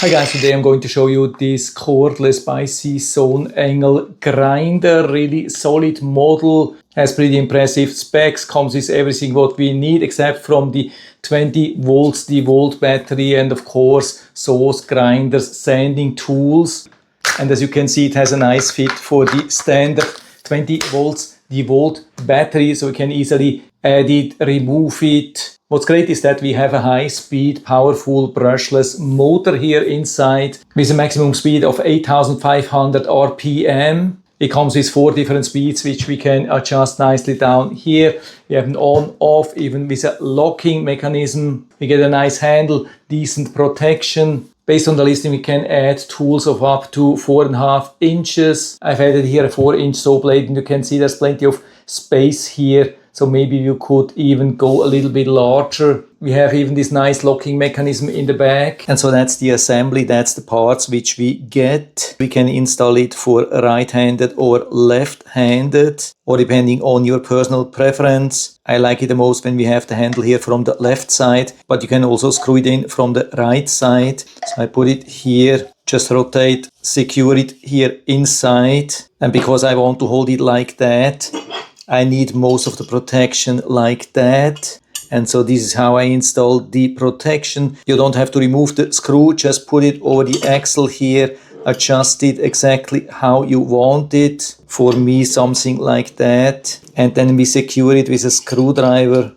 Hi guys, today I'm going to show you this cordless Byczone angle grinder. Really solid model, has pretty impressive specs, comes with everything what we need except from the 20 volts DEWALT battery and of course saws, grinders, sanding tools. And as you can see, it has a nice fit for the standard 20 volts DEWALT battery, so we can easily add it, remove it. What's great is that we have a high-speed, powerful brushless motor here inside with a maximum speed of 8,500 RPM. It comes with 4 different speeds which we can adjust nicely down here. We have an on-off, even with a locking mechanism. We get a nice handle, decent protection. Based on the listing, we can add tools of up to 4.5 inches. I've added here a 4-inch saw blade, and you can see there's plenty of space here. So maybe you could even go a little bit larger. We have even this nice locking mechanism in the back. And so that's the assembly, that's the parts which we get. We can install it for right-handed or left-handed, or depending on your personal preference. I like it the most when we have the handle here from the left side, but you can also screw it in from the right side. So I put it here, just rotate, secure it here inside. And because I want to hold it like that, I need most of the protection like that. And so this is how I install the protection. You don't have to remove the screw, just put it over the axle here, adjust it exactly how you want it. For me, something like that. And then we secure it with a screwdriver.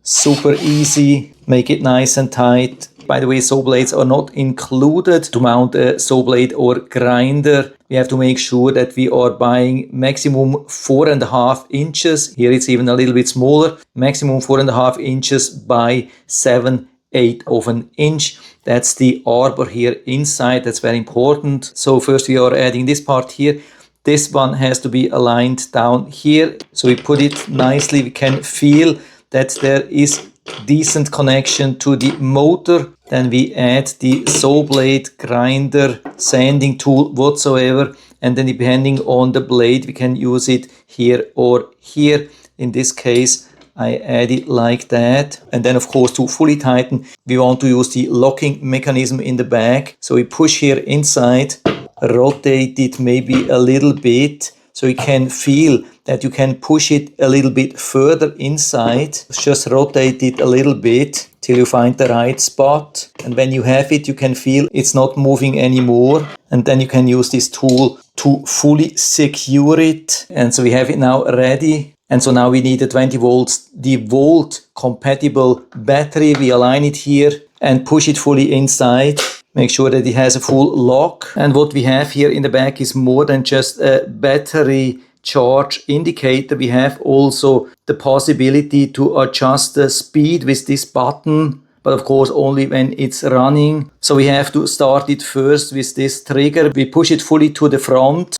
Super easy, make it nice and tight. By the way, saw blades are not included. To mount a saw blade or grinder, we have to make sure that we are buying maximum 4.5 inches. Here it's even a little bit smaller. Maximum 4.5 inches by 7/8 of an inch. That's the arbor here inside. That's very important. So first we are adding this part here. This one has to be aligned down here. So we put it nicely. We can feel that there is decent connection to the motor. Then we add the saw blade, grinder, sanding tool, whatsoever. And then depending on the blade, we can use it here or here. In this case, I add it like that. And then of course, to fully tighten, we want to use the locking mechanism in the back. So we push here inside, rotate it maybe a little bit, so you can feel that you can push it a little bit further inside. Just rotate it a little bit till you find the right spot. And when you have it, you can feel it's not moving anymore. And then you can use this tool to fully secure it. And so we have it now ready. And so now we need a 20 volts DEWALT compatible battery. We align it here and push it fully inside. Make sure that it has a full lock. And what we have here in the back is more than just a battery charge indicator. We have also the possibility to adjust the speed with this button, but of course only when it's running. So we have to start it first with this trigger. We push it fully to the front.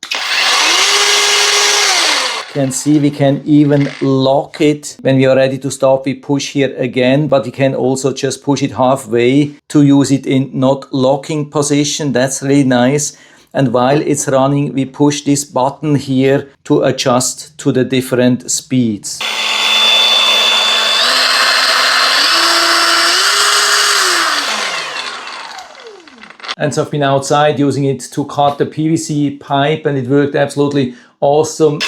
You can see we can even lock it. When we are ready to stop, we push here again, but we can also just push it halfway to use it in not locking position. That's really nice. And while it's running, we push this button here to adjust to the different speeds. And so I've been outside using it to cut the PVC pipe, and it worked absolutely awesome.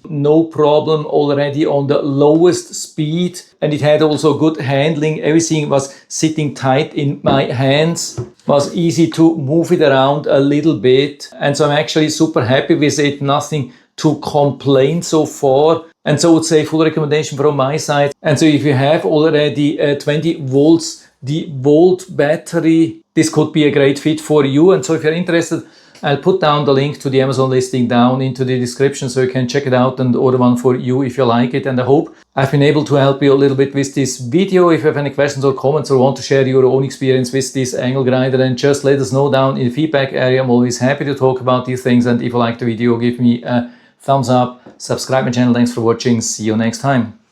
No problem already on the lowest speed, and it had also good handling. Everything was sitting tight in my hands, was easy to move it around a little bit, and so I'm actually super happy with it. Nothing to complain so far, and so I would say full recommendation from my side. And so if you have already a 20 volts DEWALT battery, this could be a great fit for you. And so if you're interested, I'll put down the link to the Amazon listing down into the description so you can check it out and order one for you if you like it. And I hope I've been able to help you a little bit with this video. If you have any questions or comments or want to share your own experience with this angle grinder, then just let us know down in the feedback area. I'm always happy to talk about these things. And if you like the video, give me a thumbs up, subscribe my channel. Thanks for watching. See you next time.